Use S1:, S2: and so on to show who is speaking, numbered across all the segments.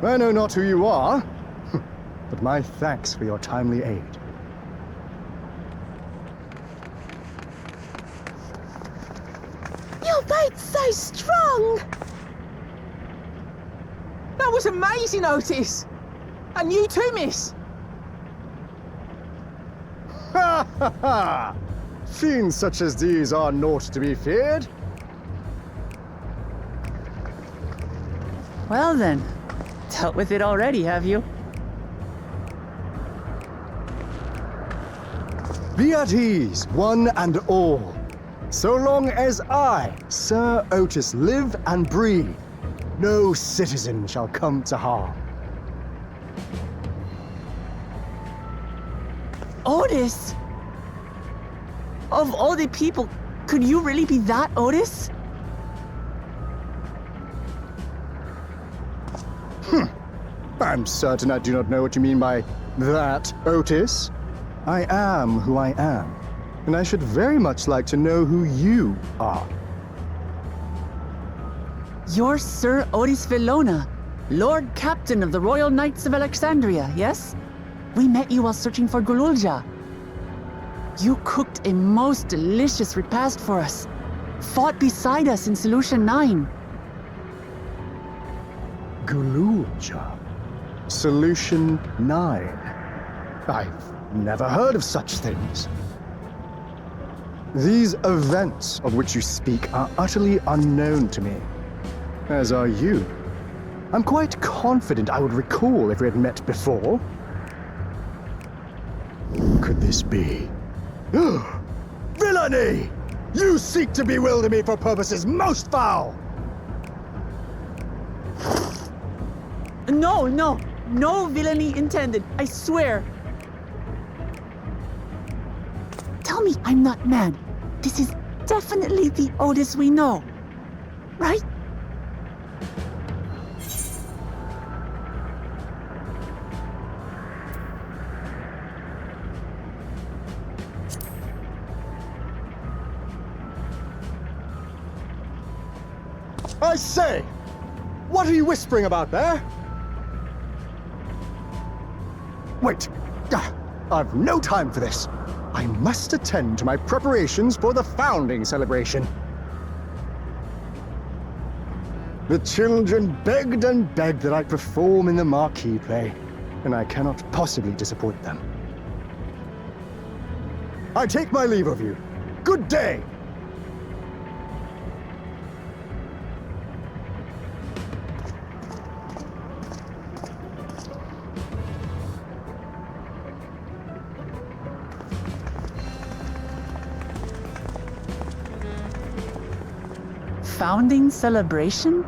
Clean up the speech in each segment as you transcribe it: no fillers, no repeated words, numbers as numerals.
S1: I know not who you are, but my thanks for your timely aid.
S2: Your bait's so strong!
S3: That was amazing, Otis! And you too, miss!
S1: Ha ha ha! Fiends such as these are naught to be feared.
S4: Well then, dealt with it already, have you?
S1: Be at ease, one and all. So long as I, Sir Otis, live and breathe, no citizen shall come to harm.
S4: Otis? Of all the people, could you really be that Otis?
S1: I'm certain I do not know what you mean by that, Otis. I am who I am, and I should very much like to know who you are.
S4: You're Sir Otis Villona, Lord Captain of the Royal Knights of Alexandria, yes? We met you while searching for Gululja. You cooked a most delicious repast for us, fought beside us in Solution 9.
S1: Gululja. Solution 9. I've never heard of such things. These events of which you speak are utterly unknown to me, as are you. I'm quite confident I would recall if we had met before. Could this be? Villainy! You seek to bewilder me for purposes most foul!
S4: No villainy intended, I swear. Tell me I'm not mad. This is definitely the Otis we know, right?
S1: I say! What are you whispering about there? Wait! I've no time for this. I must attend to my preparations for the founding celebration. The children begged and begged that I perform in the marquee play, and I cannot possibly disappoint them. I take my leave of you. Good day!
S4: Founding celebration?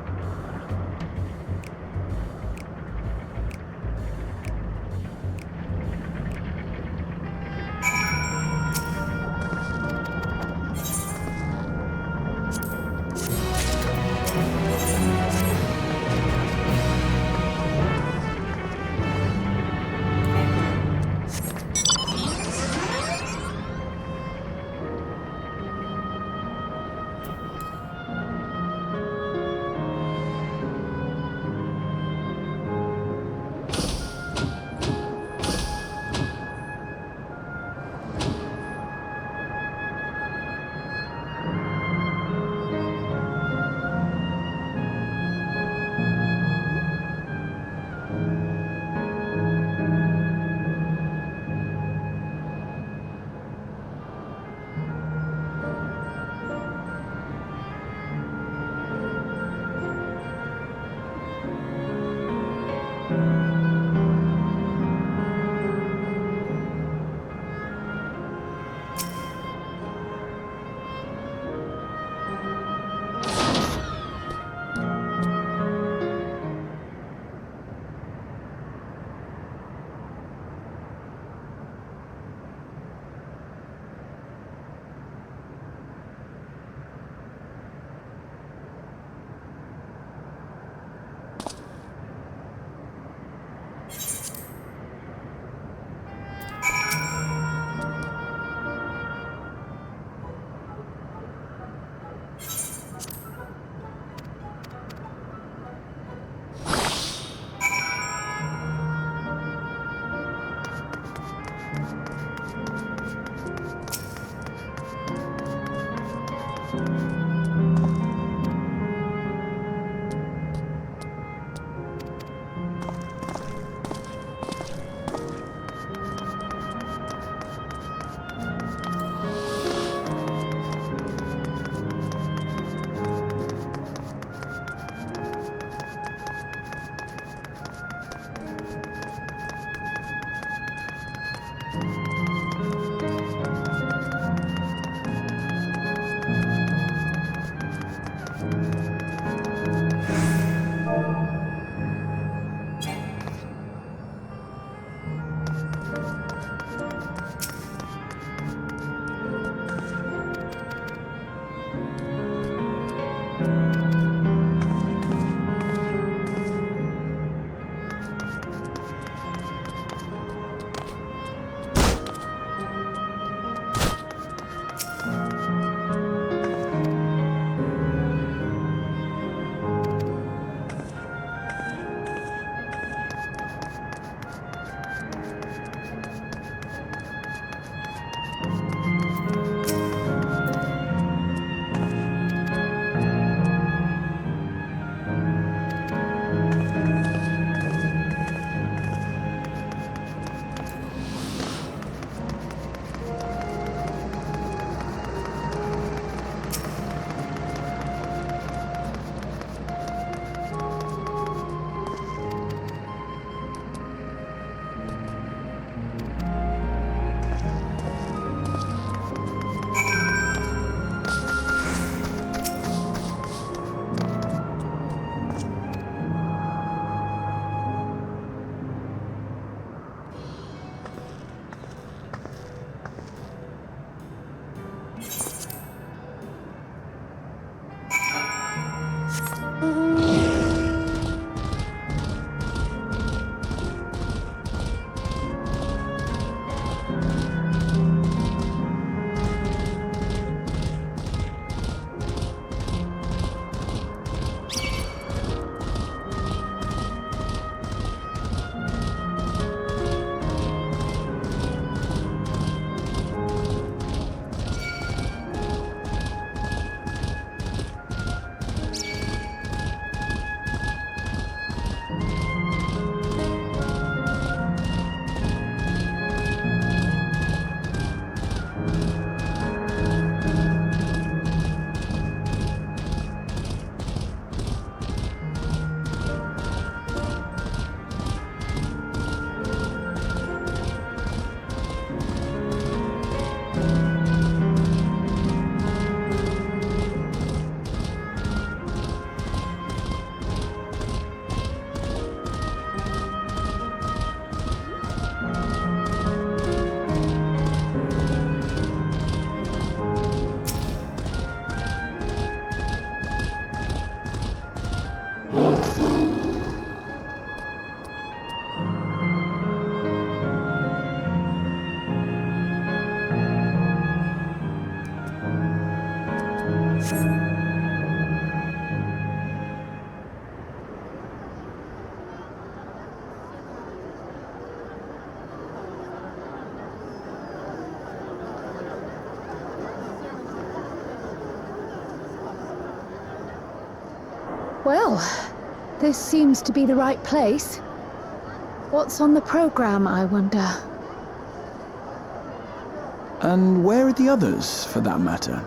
S2: Well, this seems to be the right place. What's on the program, I wonder?
S5: And where are the others, for that matter?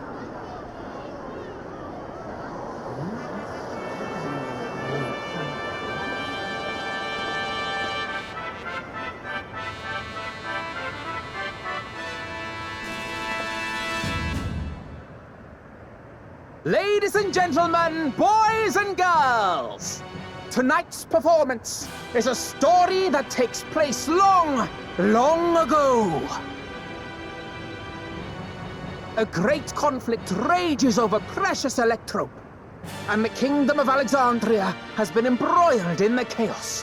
S3: Ladies and gentlemen, boys and girls, tonight's performance is a story that takes place long, long ago. A great conflict rages over precious electrope, and the kingdom of Alexandria has been embroiled in the chaos.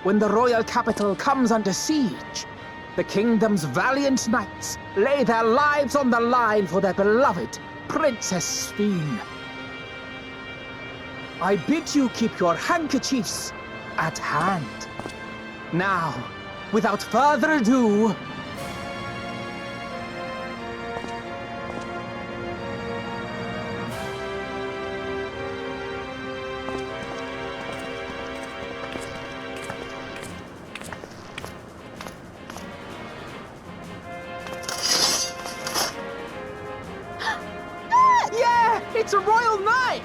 S3: When the royal capital comes under siege, the kingdom's valiant knights lay their lives on the line for their beloved Princess Sphene. I bid you keep your handkerchiefs at hand. Now, without further ado, It's a royal knife!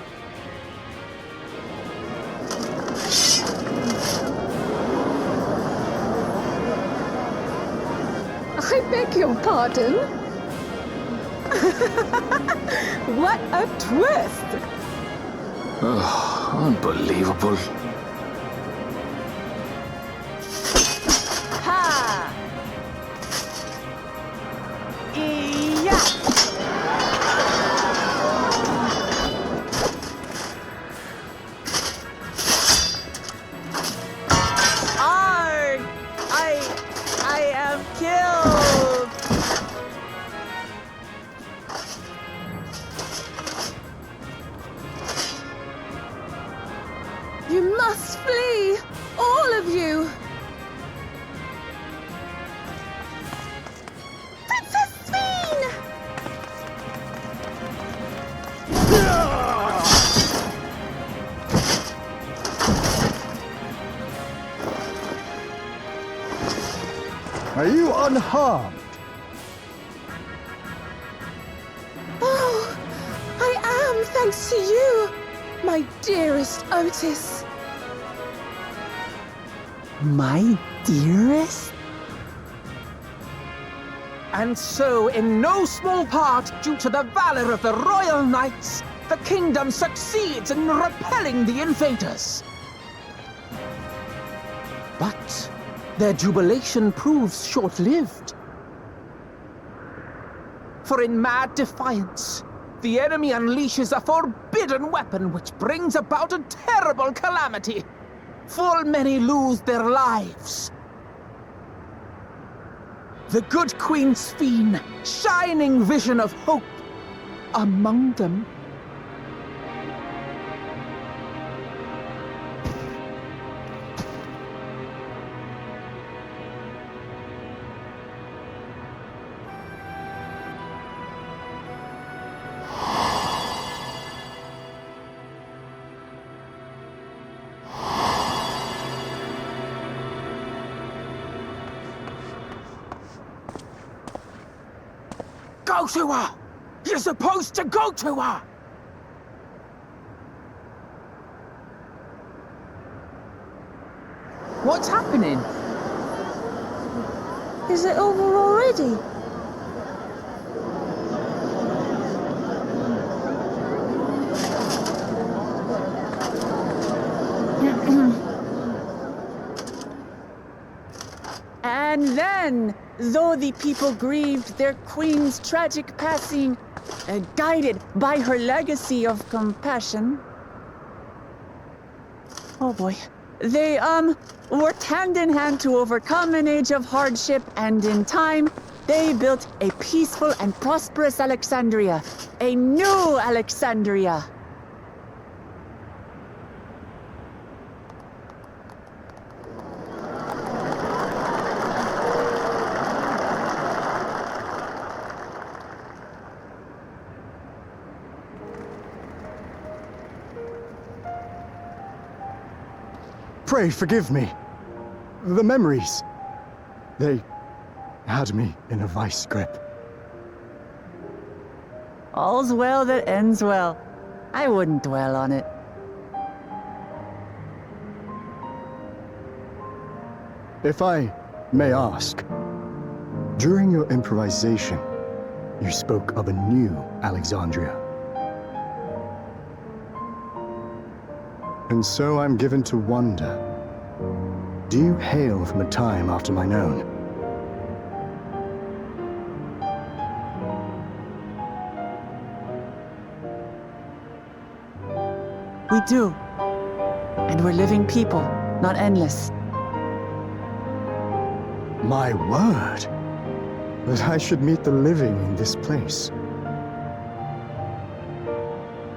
S2: I beg your pardon?
S6: What a twist!
S5: Oh, unbelievable.
S4: Ha! Yeah! Arg! I am killed!
S2: You must flee! All of you! Princess Sveen!
S1: Are you unharmed?
S6: Oh, I am, thanks to you, my dearest Otis.
S4: My dearest?
S3: And so, in no small part due to the valor of the royal knights, the kingdom succeeds in repelling the invaders. But their jubilation proves short-lived. For in mad defiance, the enemy unleashes a forbidden weapon which brings about a terrible calamity. Full many lose their lives. The good Queen Sveen, shining vision of hope, among them. Go to her! You're supposed to go to her!
S4: What's happening?
S6: Is it over already?
S4: And then, though the people grieved their queen's tragic passing, guided by her legacy of compassion, oh boy, they, worked hand in hand to overcome an age of hardship, and in time, they built a peaceful and prosperous Alexandria, a new Alexandria.
S1: Pray forgive me. The memories. They had me in a vice grip.
S4: All's well that ends well. I wouldn't dwell on it.
S1: If I may ask, during your improvisation, you spoke of a new Alexandria. And so I'm given to wonder, do you hail from a time after mine own?
S4: We do. And we're living people, not endless.
S1: My word, that I should meet the living in this place.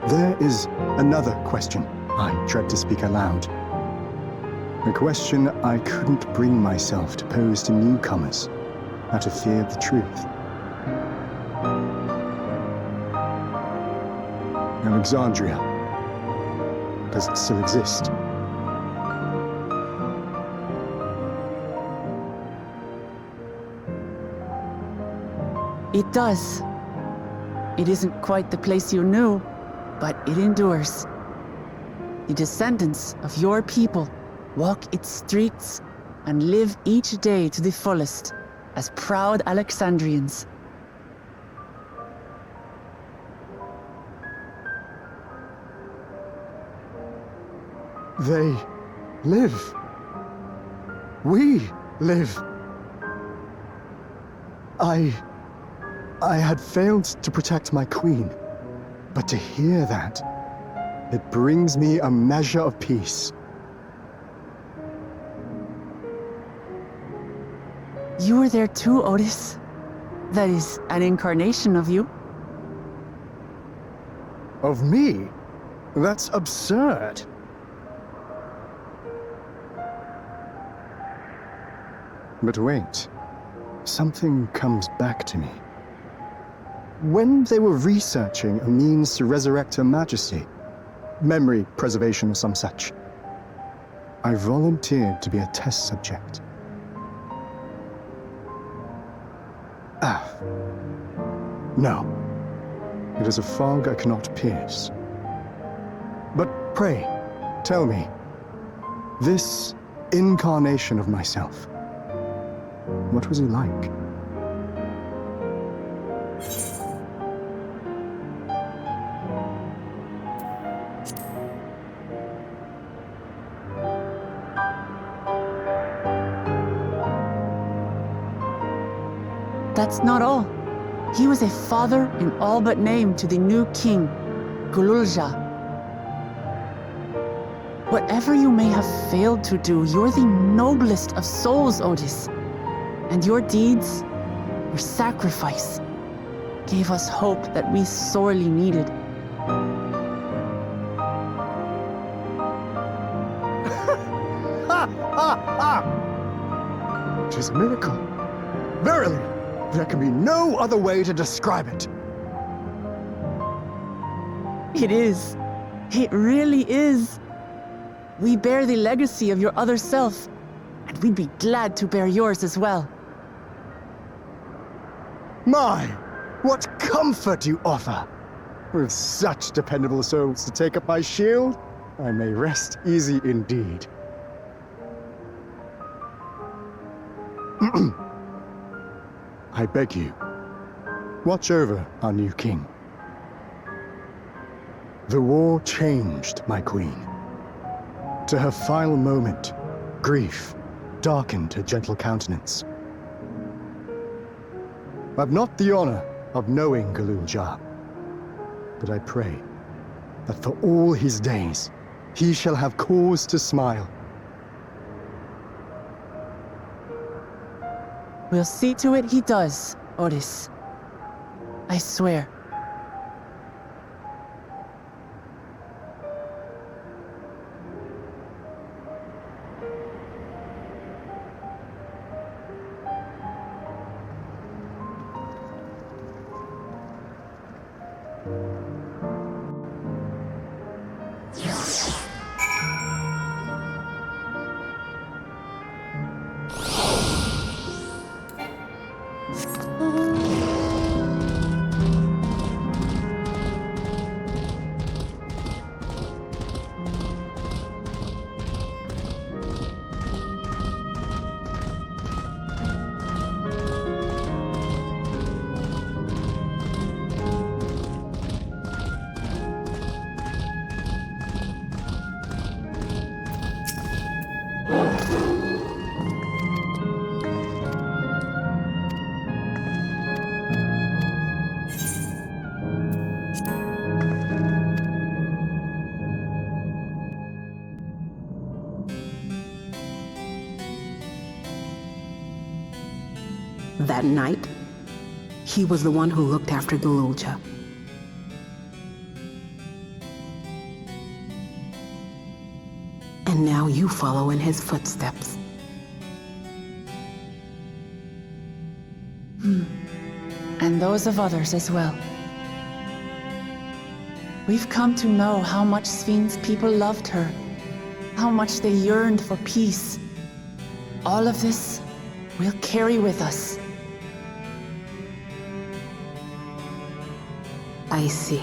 S1: There is another question I dread to speak aloud. A question I couldn't bring myself to pose to newcomers out of fear of the truth. Alexandria, does it still exist?
S4: It does. It isn't quite the place you knew, but it endures. The descendants of your people walk its streets and live each day to the fullest as proud Alexandrians.
S1: They live. We live. I had failed to protect my queen, but to hear that, it brings me a measure of peace.
S4: You were there too, Otis. That is, an incarnation of you.
S1: Of me? That's absurd. But wait, something comes back to me. When they were researching a means to resurrect Her Majesty, memory preservation or some such, I volunteered to be a test subject. No. It is a fog I cannot pierce. But pray, tell me, this incarnation of myself, what was he like?
S4: That's not all. He was a father in all but name to the new king, Gululja. Whatever you may have failed to do, you're the noblest of souls, Otis. And your deeds, your sacrifice, gave us hope that we sorely needed.
S1: It is a miracle. Verily, there can be no other way to describe it.
S4: It is. It really is. We bear the legacy of your other self, and we'd be glad to bear yours as well.
S1: My, what comfort you offer! With such dependable souls to take up my shield, I may rest easy indeed. I beg you, watch over our new king. The war changed my queen. To her final moment, grief darkened her gentle countenance. I've not the honor of knowing Gululja, but I pray that for all his days, he shall have cause to smile.
S4: We'll see to it he does, Otis. I swear.
S7: That night, he was the one who looked after Gululja. And now you follow in his footsteps.
S4: And those of others as well. We've come to know how much Sphinx's people loved her, how much they yearned for peace. All of this we'll carry with us.
S7: I see.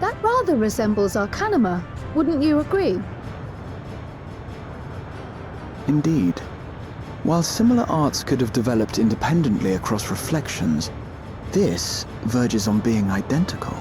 S2: That rather resembles Arcanima, wouldn't you agree?
S5: Indeed. While similar arts could have developed independently across reflections, this verges on being identical.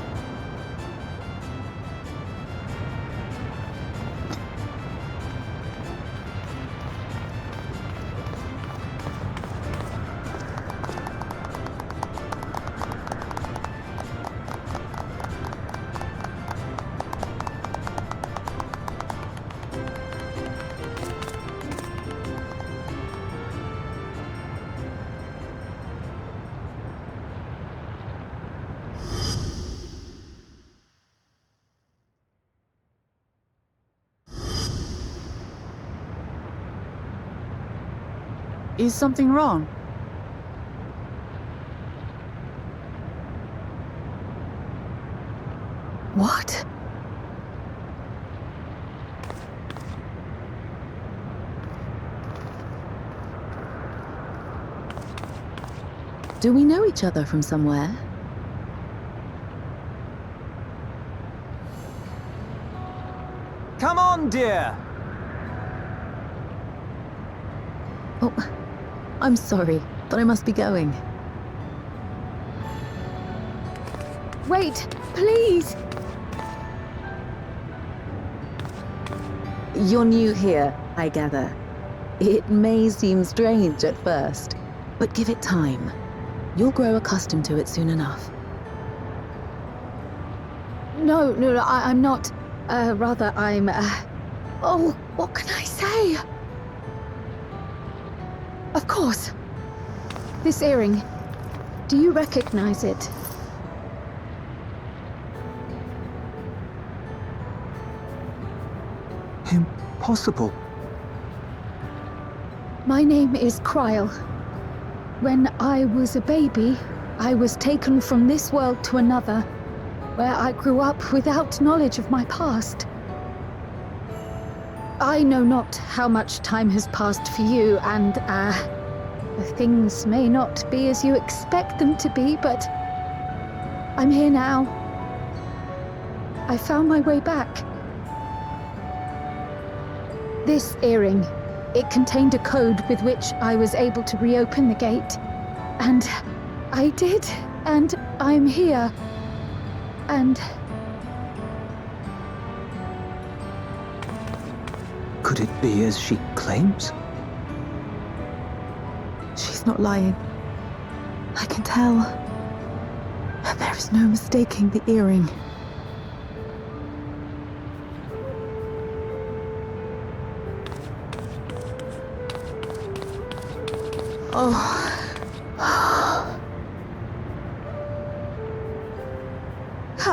S4: Is something wrong?
S2: What?
S8: Do we know each other from somewhere?
S3: Come on, dear.
S8: Oh, I'm sorry, but I must be going.
S2: Wait, please!
S8: You're new here, I gather. It may seem strange at first, but give it time. You'll grow accustomed to it soon enough.
S2: No, I'm not. Rather, I'm, Oh, what can I say? Of course. This earring. Do you recognize it?
S3: Impossible.
S2: My name is Kryl. When I was a baby, I was taken from this world to another, where I grew up without knowledge of my past. I know not how much time has passed for you, and, things may not be as you expect them to be, but I'm here now. I found my way back. This earring, it contained a code with which I was able to reopen the gate. And I did, and I'm here. And...
S3: Could it be as she claims?
S8: She's not lying. I can tell. There is no mistaking the earring. How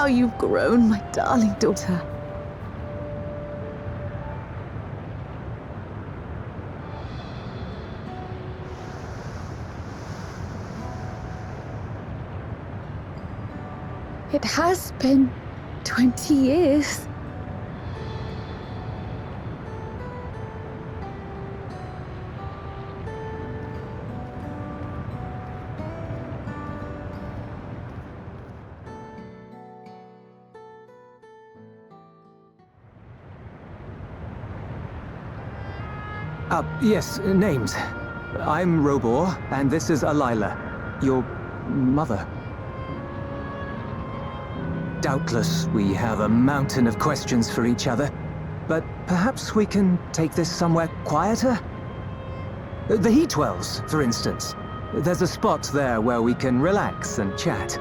S8: you've grown, my darling daughter.
S2: It has been 20 years.
S3: Yes, names. I'm Robor, and this is Alila, your mother. Doubtless, we have a mountain of questions for each other, but perhaps we can take this somewhere quieter? The heat wells, for instance. There's a spot there where we can relax and chat.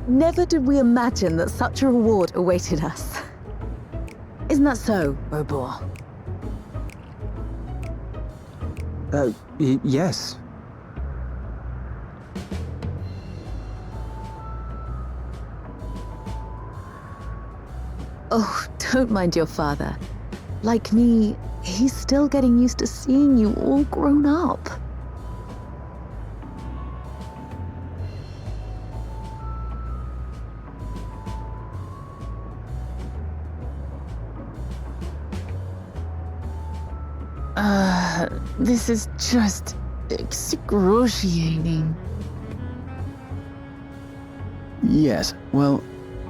S8: Never did we imagine that such a reward awaited us. Isn't that so, Robor?
S3: Yes.
S8: Oh, don't mind your father. Like me, he's still getting used to seeing you all grown up.
S4: This is just excruciating.
S5: Yes, well,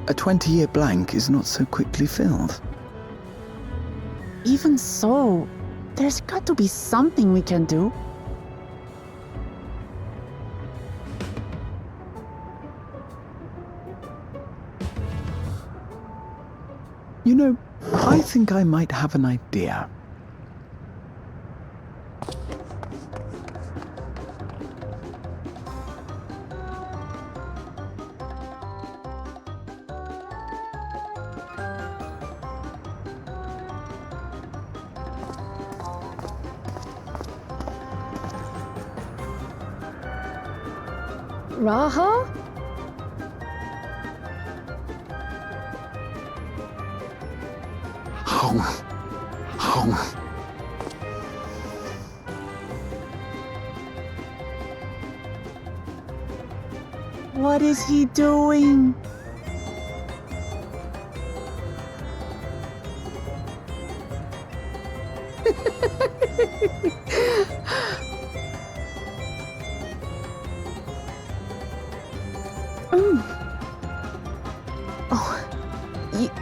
S5: a 20-year blank is not so quickly filled.
S4: Even so, there's got to be something we can do.
S5: You know, I think I might have an idea.
S2: Raha?
S4: What is he doing?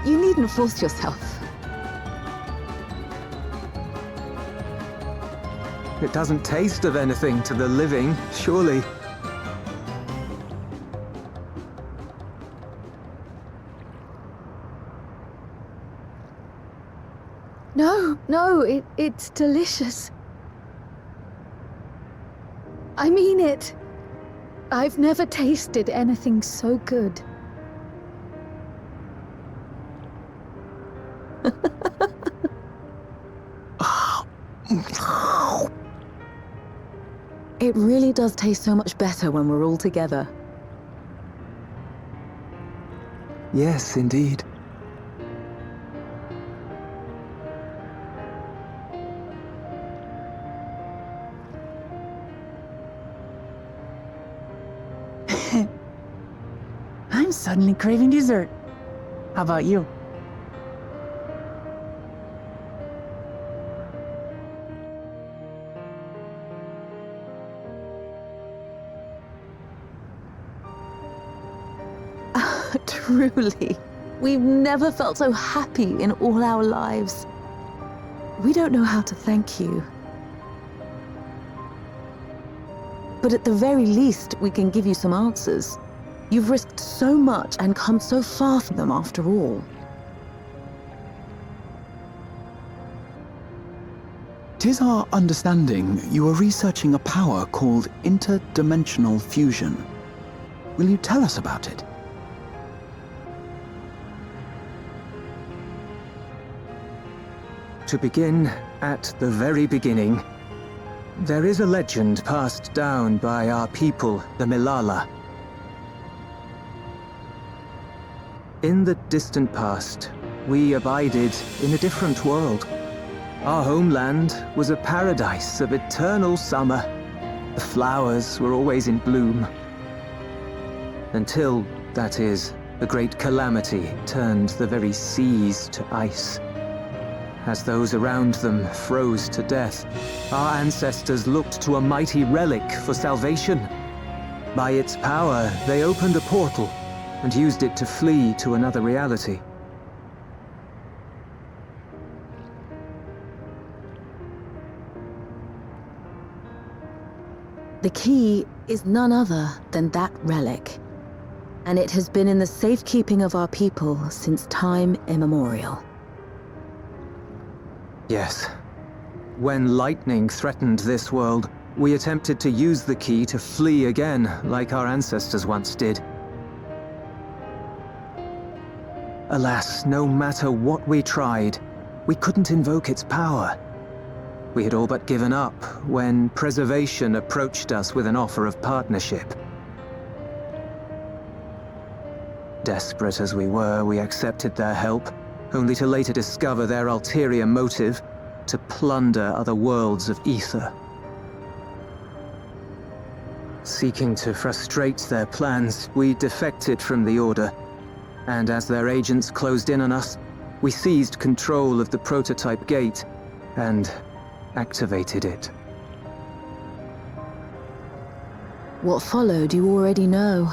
S8: You needn't force yourself.
S3: It doesn't taste of anything to the living, surely.
S2: No, it's delicious. I mean it. I've never tasted anything so good.
S8: It really does taste so much better when we're all together.
S3: Yes, indeed.
S4: I'm suddenly craving dessert. How about you?
S8: Truly, we've never felt so happy in all our lives. We don't know how to thank you. But at the very least, we can give you some answers. You've risked so much and come so far from them after all.
S5: Tis our understanding you are researching a power called interdimensional fusion. Will you tell us about it?
S3: To begin at the very beginning, there is a legend passed down by our people, the Milala. In the distant past, we abided in a different world. Our homeland was a paradise of eternal summer. The flowers were always in bloom. Until, that is, the great calamity turned the very seas to ice. As those around them froze to death, our ancestors looked to a mighty relic for salvation. By its power, they opened a portal and used it to flee to another reality.
S8: The key is none other than that relic, and it has been in the safekeeping of our people since time immemorial.
S3: Yes. When lightning threatened this world, we attempted to use the key to flee again, like our ancestors once did. Alas, no matter what we tried, we couldn't invoke its power. We had all but given up when Preservation approached us with an offer of partnership. Desperate as we were, we accepted their help, only to later discover their ulterior motive: to plunder other worlds of ether. Seeking to frustrate their plans, we defected from the Order, and as their agents closed in on us, we seized control of the prototype gate and activated it.
S8: What followed you already know.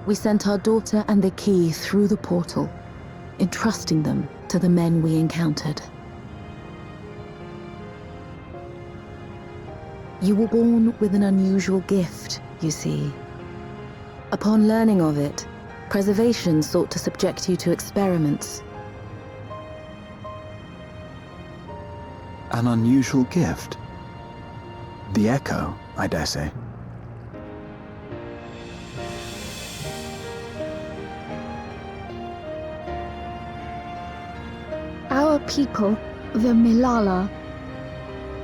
S8: We sent our daughter and the key through the portal, entrusting them to the men we encountered. You were born with an unusual gift, you see. Upon learning of it, Preservation sought to subject you to experiments.
S5: An unusual gift? The Echo, I dare say.
S2: Our people, the Milala,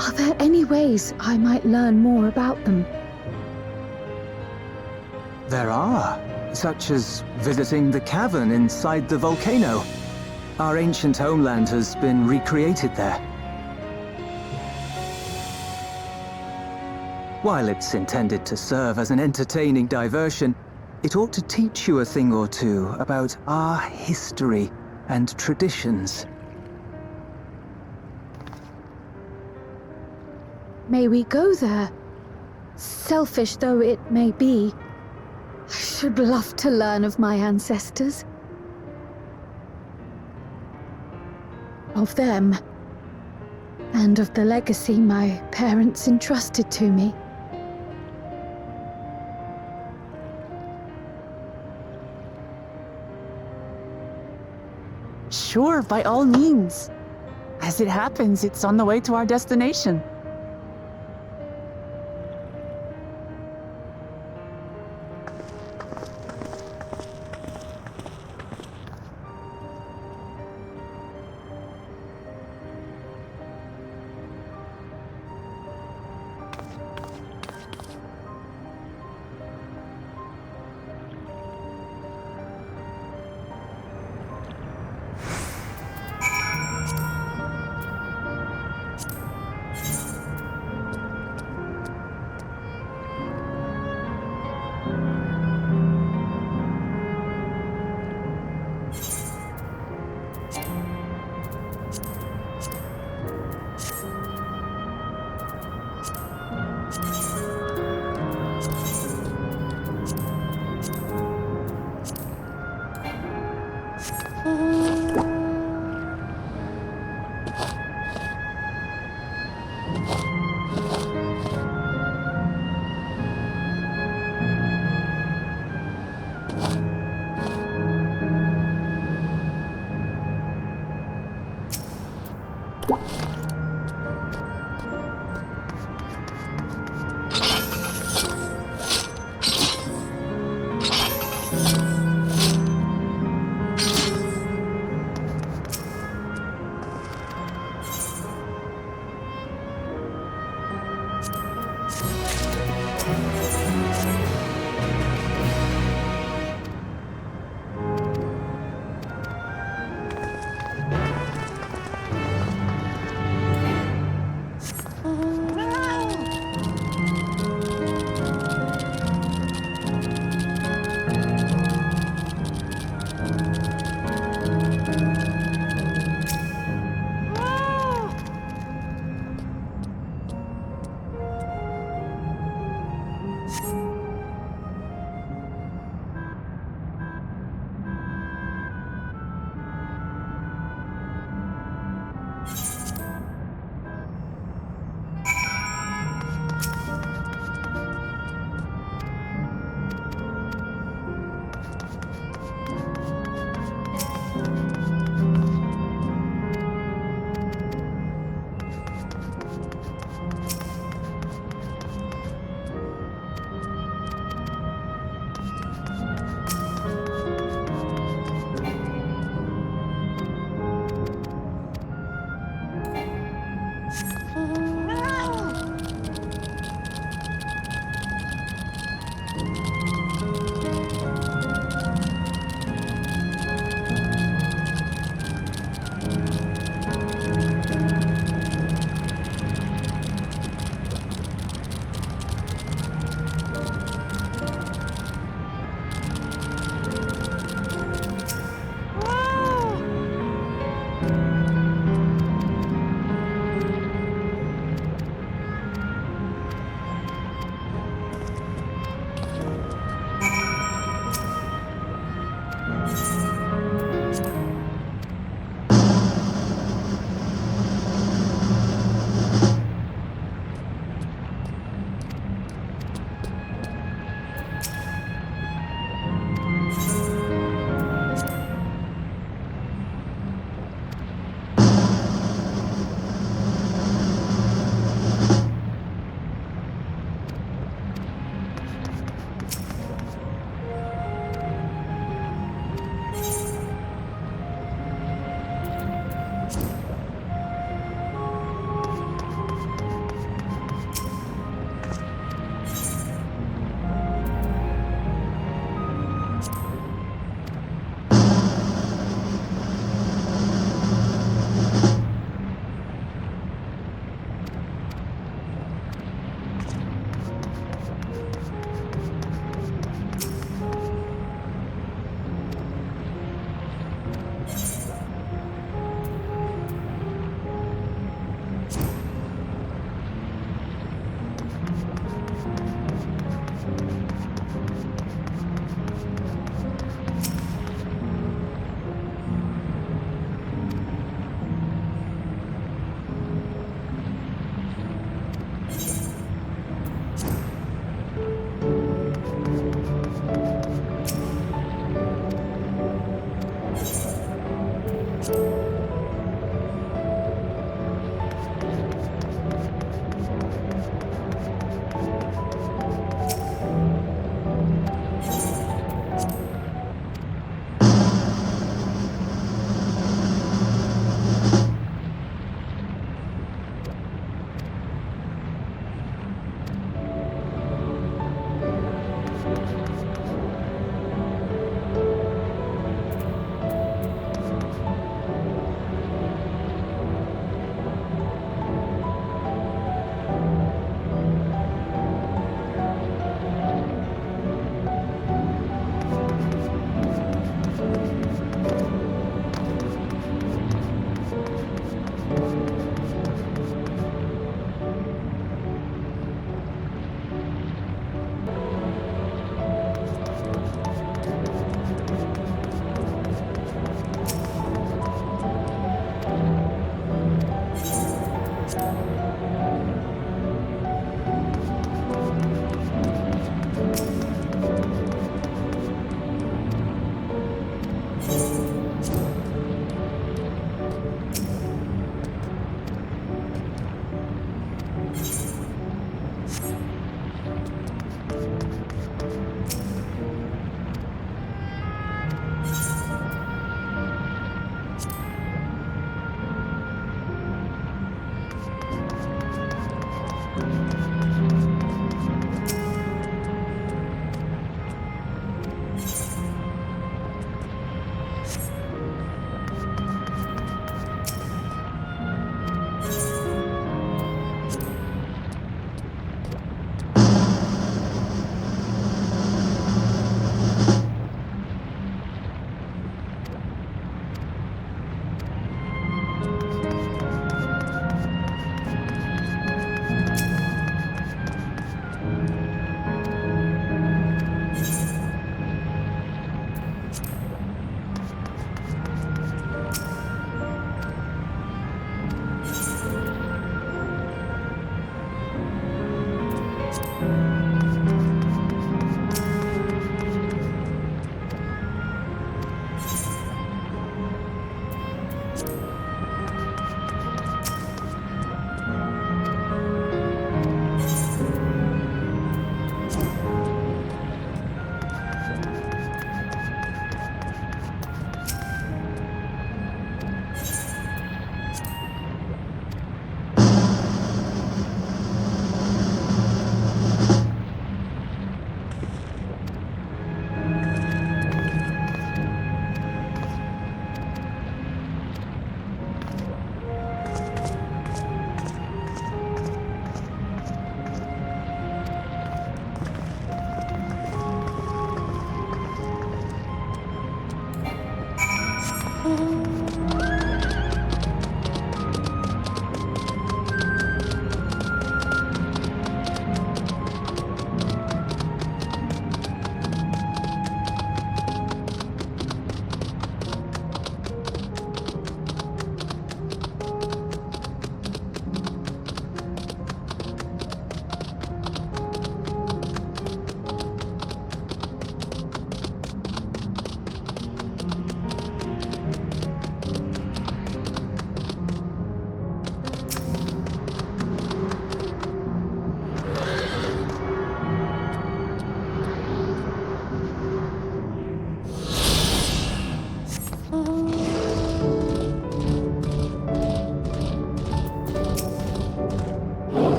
S2: are there any ways I might learn more about them?
S3: There are, such as visiting the cavern inside the volcano. Our ancient homeland has been recreated there. While it's intended to serve as an entertaining diversion, it ought to teach you a thing or two about our history and traditions.
S2: May we go there? Selfish though it may be, I should love to learn of my ancestors. Of them. And of the legacy my parents entrusted to me.
S4: Sure, by all means. As it happens, it's on the way to our destination.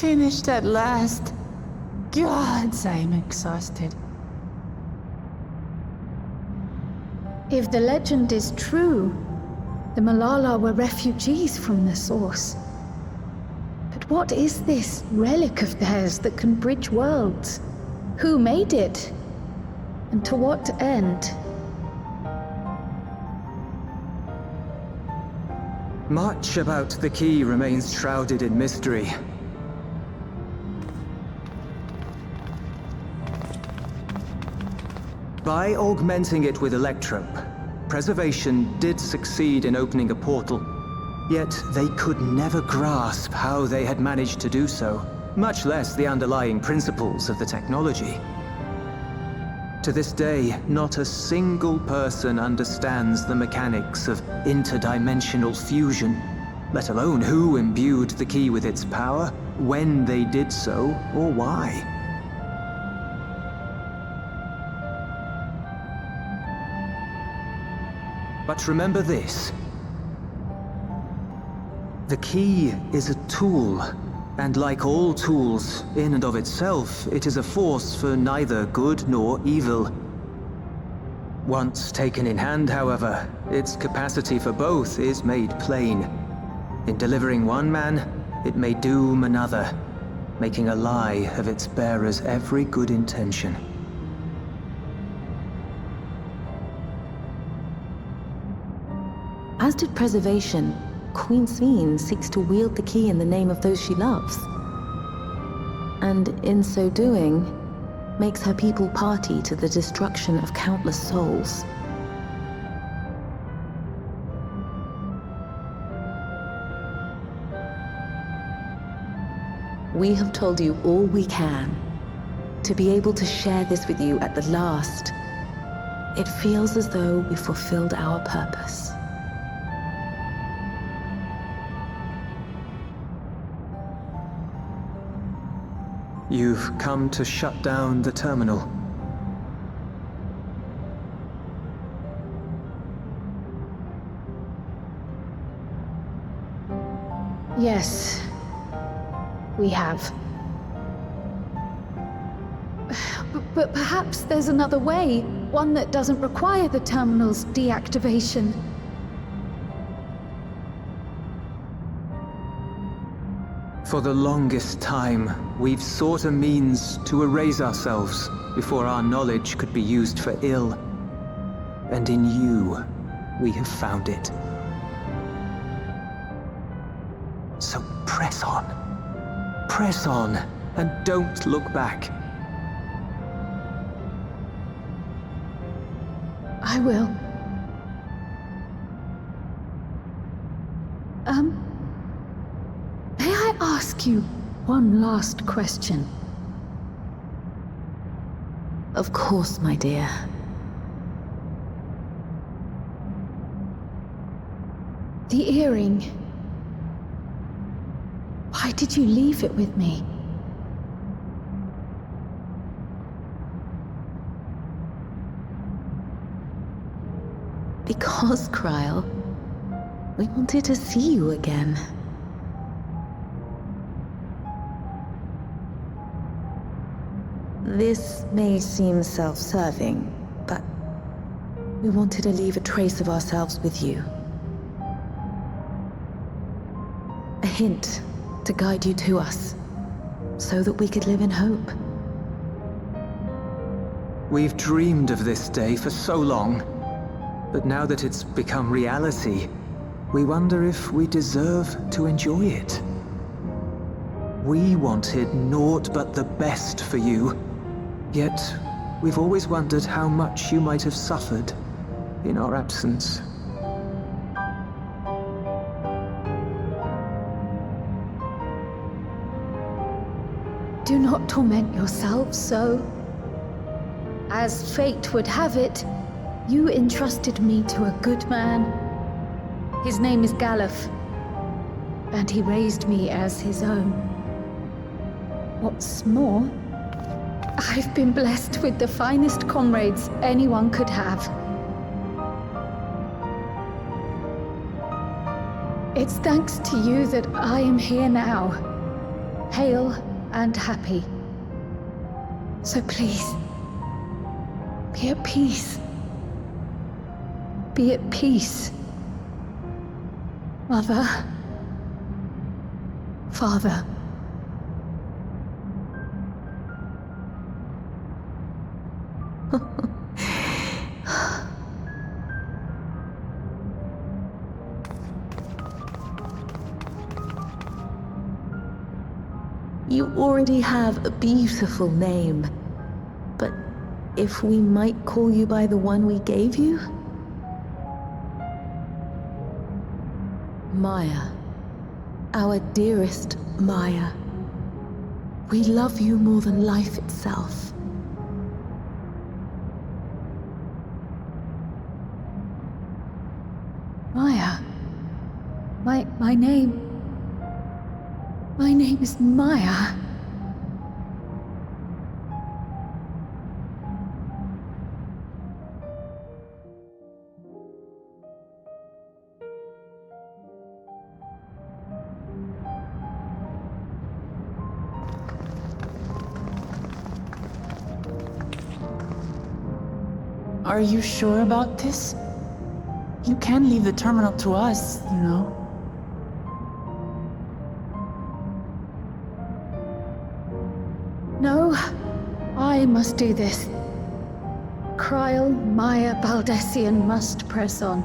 S4: finished at last. Gods, I'm exhausted.
S2: If the legend is true, the Malala were refugees from the source. But what is this relic of theirs that can bridge worlds? Who made it? And to what end?
S3: Much about the key remains shrouded in mystery. By augmenting it with electrope, Preservation did succeed in opening a portal, yet they could never grasp how they had managed to do so, much less the underlying principles of the technology. To this day, not a single person understands the mechanics of interdimensional fusion, let alone who imbued the key with its power, when they did so, or why. But remember this. The key is a tool, and like all tools, in and of itself, it is a force for neither good nor evil. Once taken in hand, however, its capacity for both is made plain. In delivering one man, it may doom another, making a lie of its bearer's every good intention.
S8: As did Preservation, Queen Sveen seeks to wield the key in the name of those she loves. And in so doing, makes her people party to the destruction of countless souls. We have told you all we can. To be able to share this with you at the last, it feels as though we fulfilled our purpose.
S3: You've come to shut down the terminal.
S2: Yes, we have. But perhaps there's another way, one that doesn't require the terminal's deactivation.
S3: For the longest time, we've sought a means to erase ourselves before our knowledge could be used for ill. And in you, we have found it. So press on. Press on, and don't look back.
S2: I will. May I ask you one last question?
S8: Of course, my dear.
S2: The earring. Why did you leave it with me?
S8: Because, Kryl, we wanted to see you again. This may seem self-serving, but we wanted to leave a trace of ourselves with you. A hint to guide you to us, so that we could live in hope.
S3: We've dreamed of this day for so long, but now that it's become reality, we wonder if we deserve to enjoy it. We wanted naught but the best for you, yet we've always wondered how much you might have suffered in our absence.
S2: Do not torment yourselves so. As fate would have it, you entrusted me to a good man. His name is Galuf, and he raised me as his own. What's more, I've been blessed with the finest comrades anyone could have. It's thanks to you that I am here now, hale and happy. So please, be at peace. Be at peace. Mother. Father.
S8: You already have a beautiful name, but if we might call you by the one we gave you? Maya. Our dearest Maya. We love you more than life itself.
S2: Maya. My name... My name is Maya.
S4: Are you sure about this? You can leave the terminal to us, you know.
S2: No, I must do this. Kryl Maya Baldessian must press on.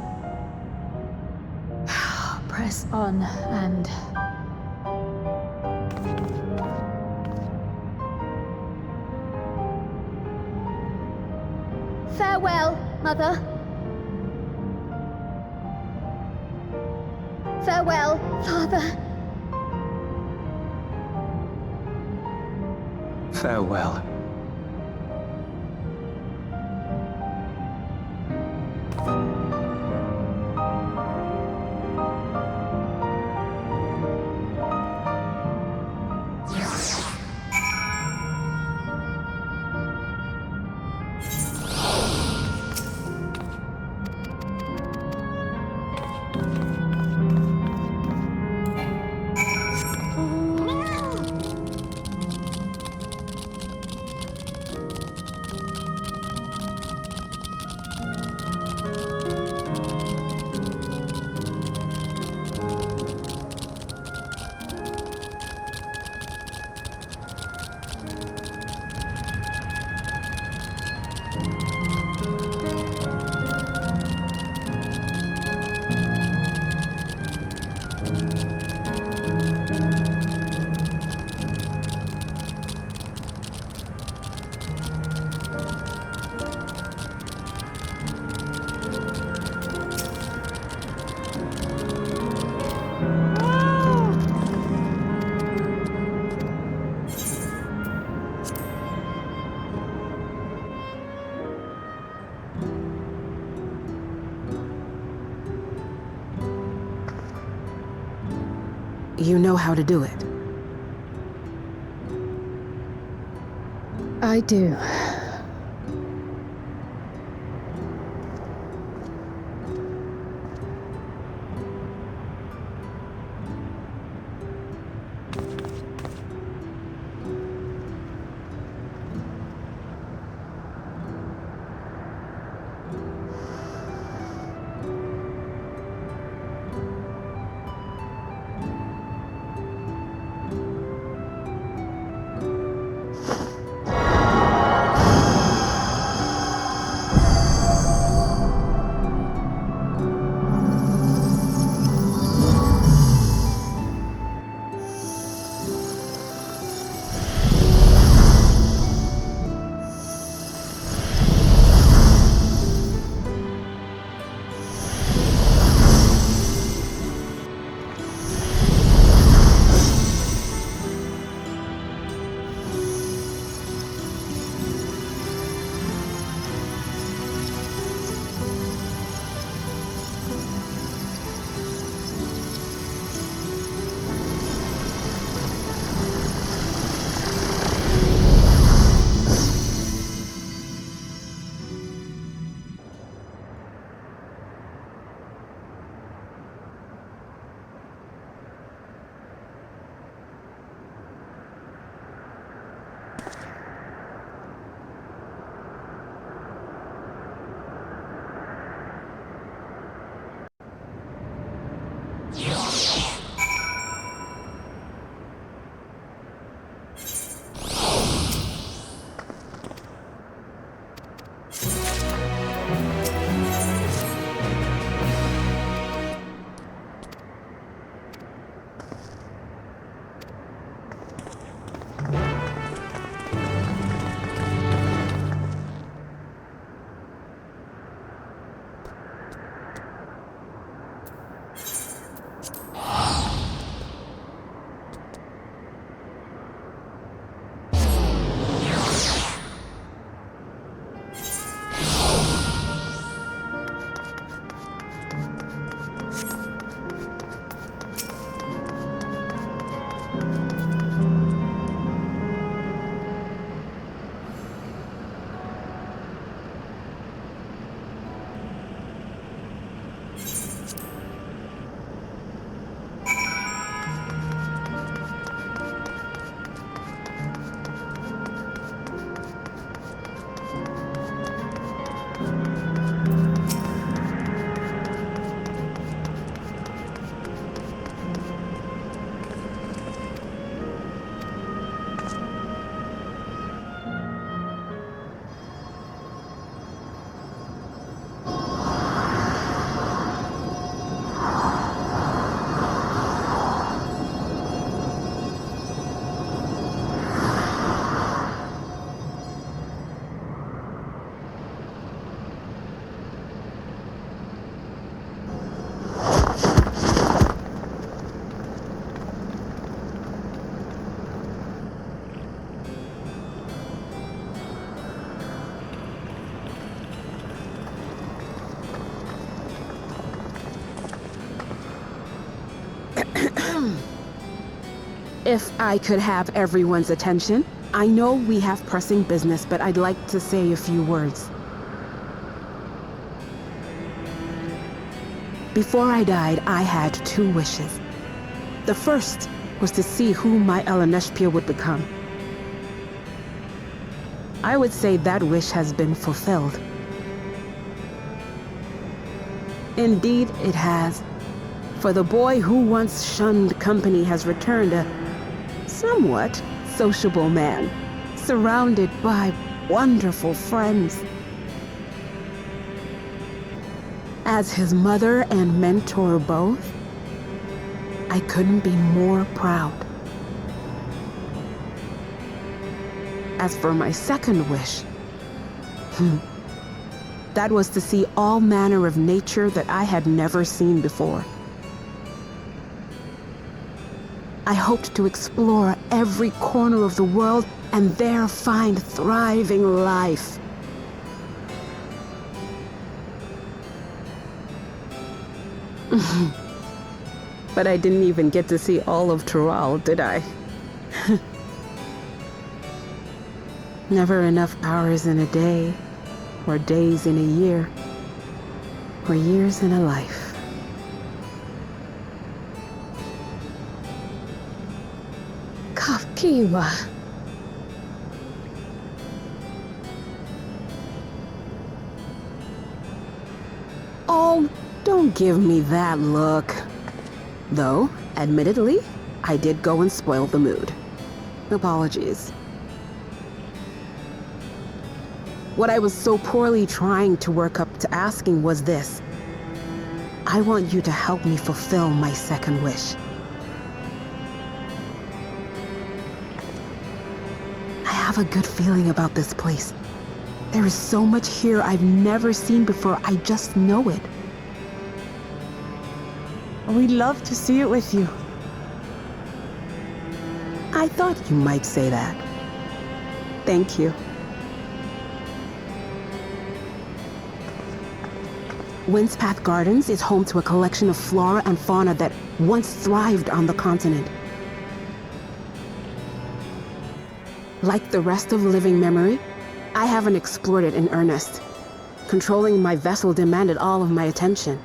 S2: Press on and... Farewell, Mother. Farewell, Father.
S3: Farewell.
S7: You know how to do it.
S2: I do.
S6: If I could have everyone's attention, I know we have pressing business, but I'd like to say a few words. Before I died, I had 2 wishes. The first was to see who my Eleneshpia would become. I would say that wish has been fulfilled. Indeed, it has. For the boy who once shunned company has returned a somewhat sociable man, surrounded by wonderful friends. As his mother and mentor both, I couldn't be more proud. As for my second wish, that was to see all manner of nature that I had never seen before. I hoped to explore every corner of the world and there find thriving life. But I didn't even get to see all of Tural, did I? Never enough hours in a day, or days in a year, or years in a life.
S2: Kafkiwa.
S6: Oh, don't give me that look. Though, admittedly, I did go and spoil the mood. Apologies. What I was so poorly trying to work up to asking was this. I want you to help me fulfill my second wish. I have a good feeling about this place. There is so much here I've never seen before, I just know it.
S4: We'd love to see it with you.
S6: I thought you might say that. Thank you. Windspath Gardens is home to a collection of flora and fauna that once thrived on the continent. Like the rest of living memory, I haven't explored it in earnest. Controlling my vessel demanded all of my attention.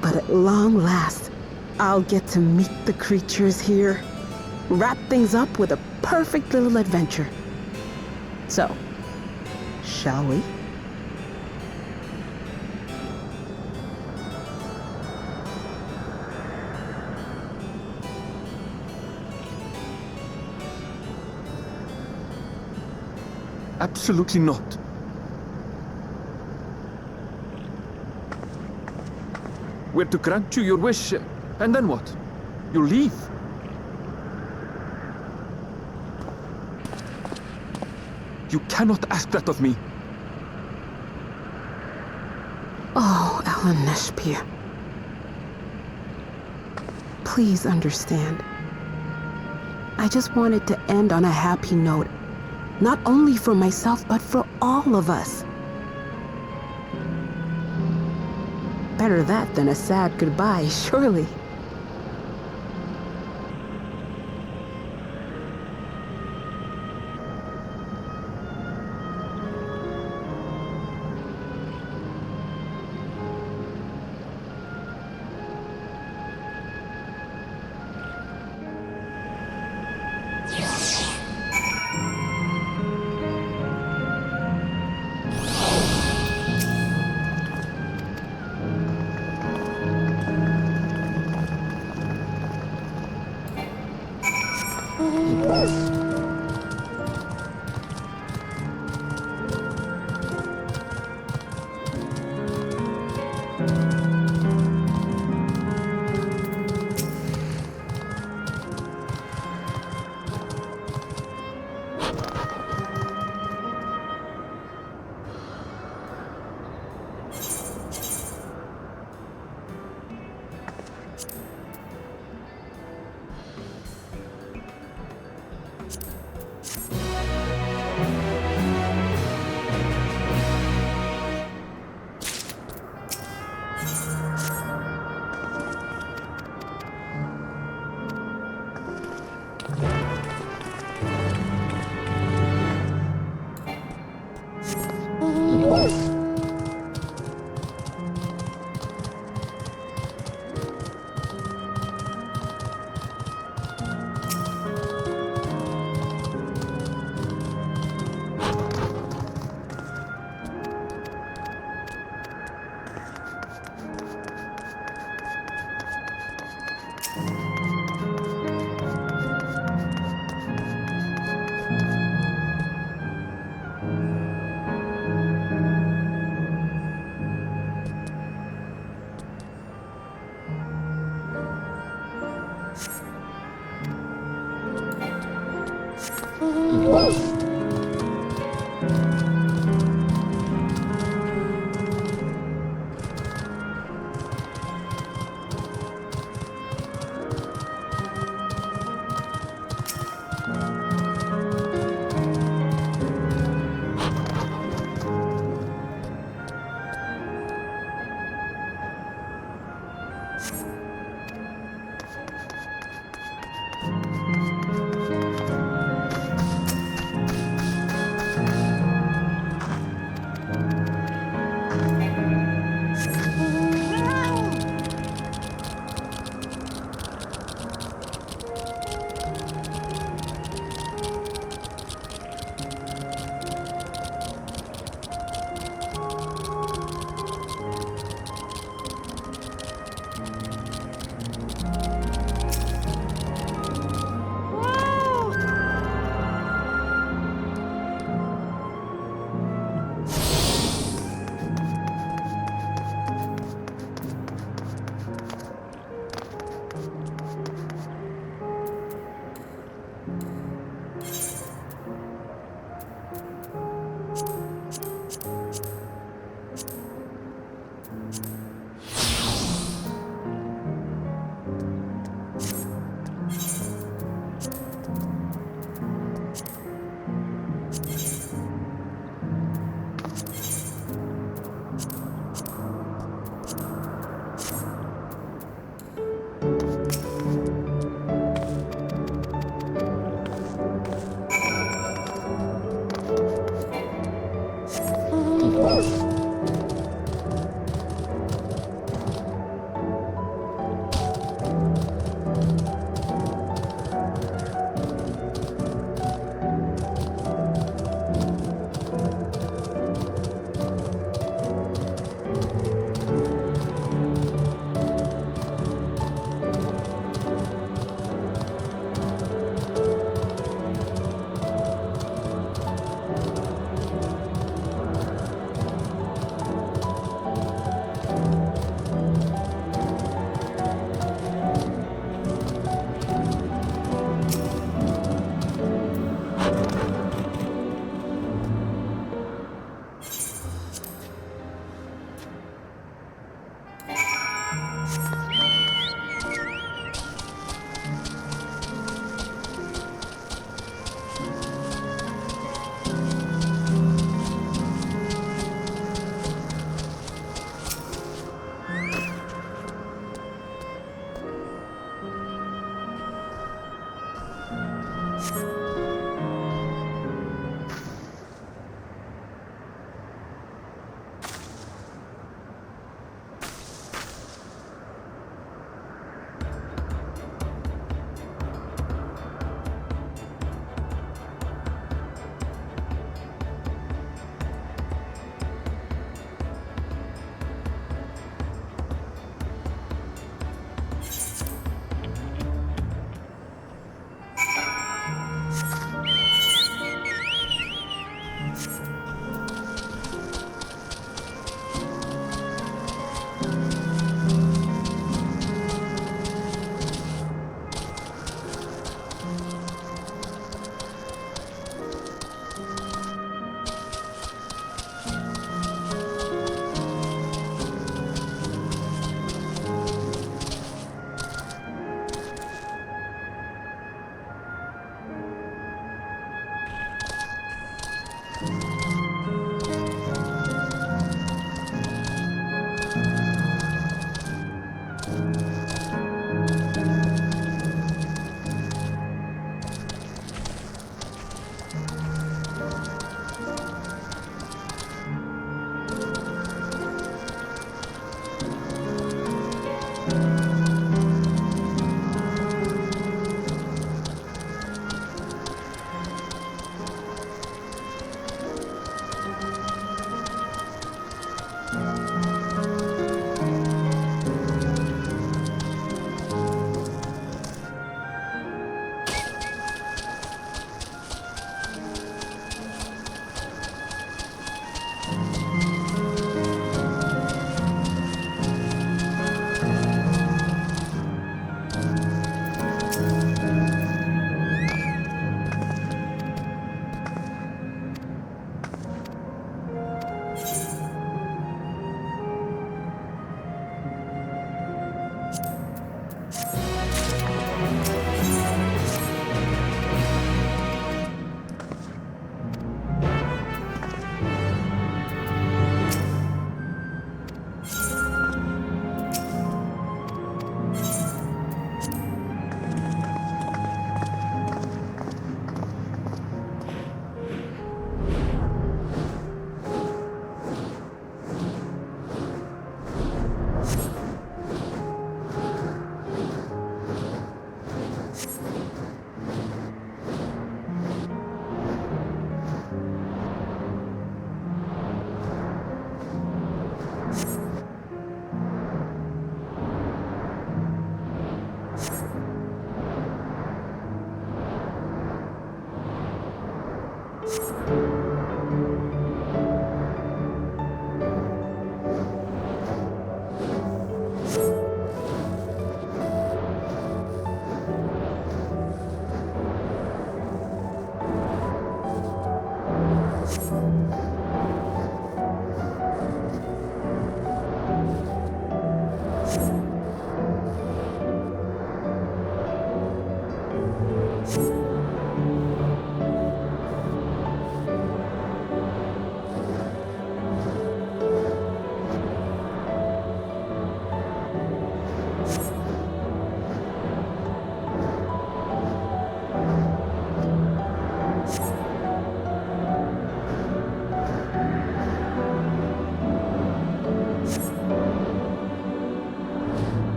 S6: But at long last, I'll get to meet the creatures here, wrap things up with a perfect little adventure. So, shall we?
S9: Absolutely not. We're to grant you your wish, and then what? You leave? You cannot ask that of me.
S6: Oh, Eleneshpia. Please understand. I just wanted to end on a happy note. Not only for myself, but for all of us. Better that than a sad goodbye, surely.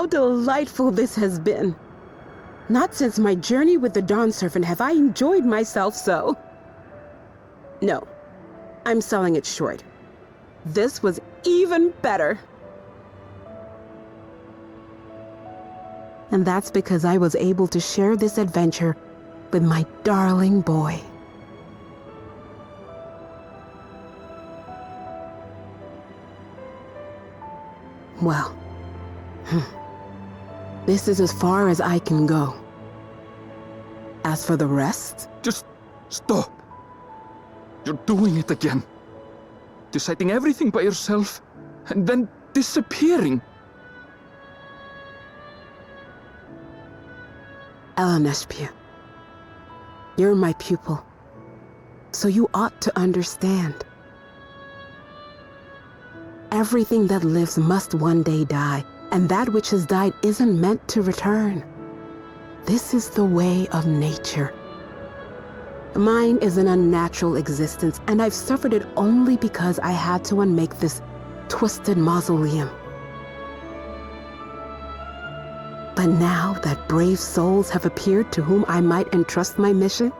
S6: how delightful this has been. Not since my journey with the Dawn Servant have I enjoyed myself so. No, I'm selling it short. This was even better. And that's because I was able to share this adventure with my darling boy. Well, this is as far as I can go. As for the rest...
S9: Just stop. You're doing it again. Deciding everything by yourself, and then disappearing.
S6: Eleneshpia, you're my pupil, so you ought to understand. Everything that lives must one day die, and that which has died isn't meant to return. This is the way of nature. Mine is an unnatural existence, and I've suffered it only because I had to unmake this twisted mausoleum. But now that brave souls have appeared to whom I might entrust my mission,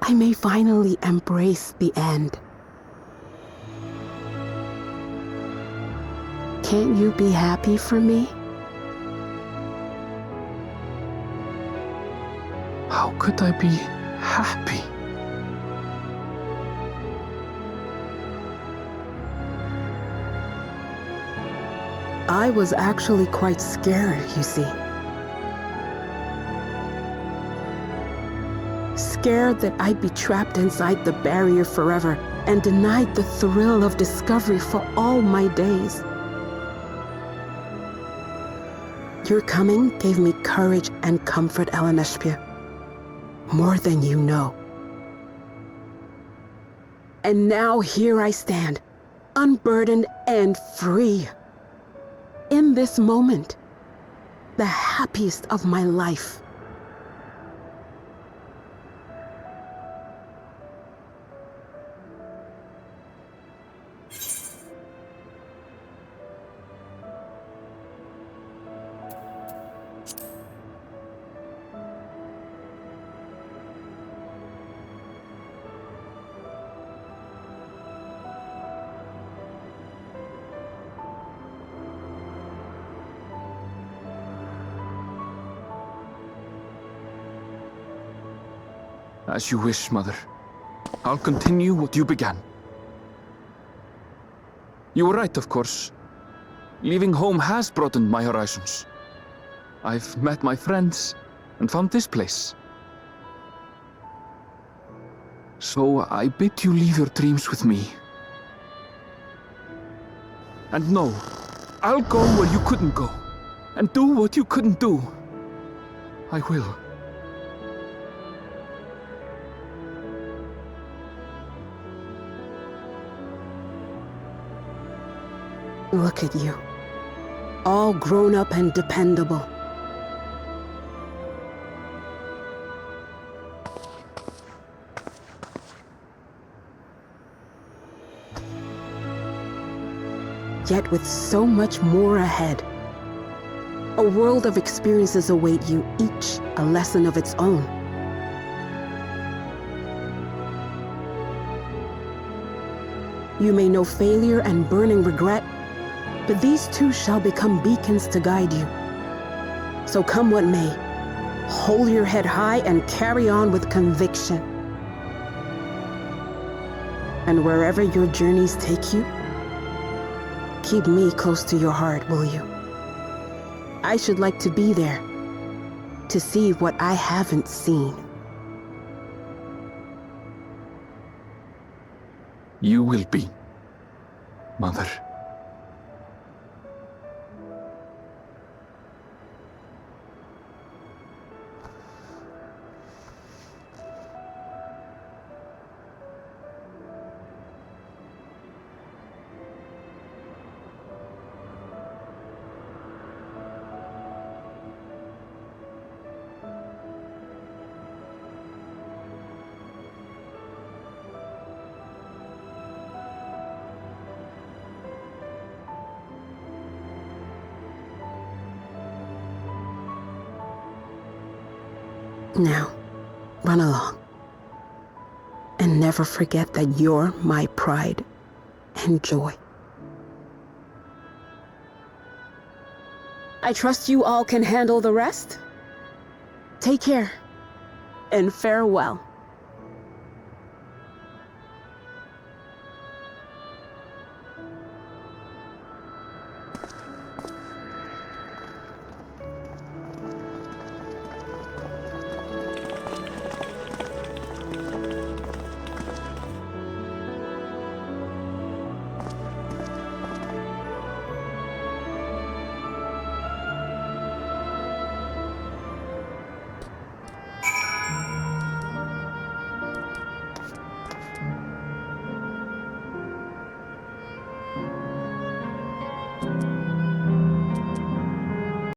S6: I may finally embrace the end. Can't you be happy for me?
S9: How could I be happy?
S6: I was actually quite scared, you see. Scared that I'd be trapped inside the barrier forever and denied the thrill of discovery for all my days. Your coming gave me courage and comfort, Eleneshpia. More than you know. And now here I stand, unburdened and free. In this moment, the happiest of my life.
S9: As you wish, Mother. I'll continue what you began. You were right, of course. Leaving home has broadened my horizons. I've met my friends and found this place. So I bid you leave your dreams with me. And no, I'll go where you couldn't go, and do what you couldn't do. I will.
S6: Look at you, all grown up and dependable. Yet with so much more ahead. A world of experiences await you, each a lesson of its own. You may know failure and burning regret, but these too shall become beacons to guide you. So come what may, hold your head high and carry on with conviction. And wherever your journeys take you, keep me close to your heart, will you? I should like to be there, to see what I haven't seen.
S9: You will be, Mother.
S6: Now, run along. And never forget that you're my pride and joy. I trust you all can handle the rest. Take care, and farewell.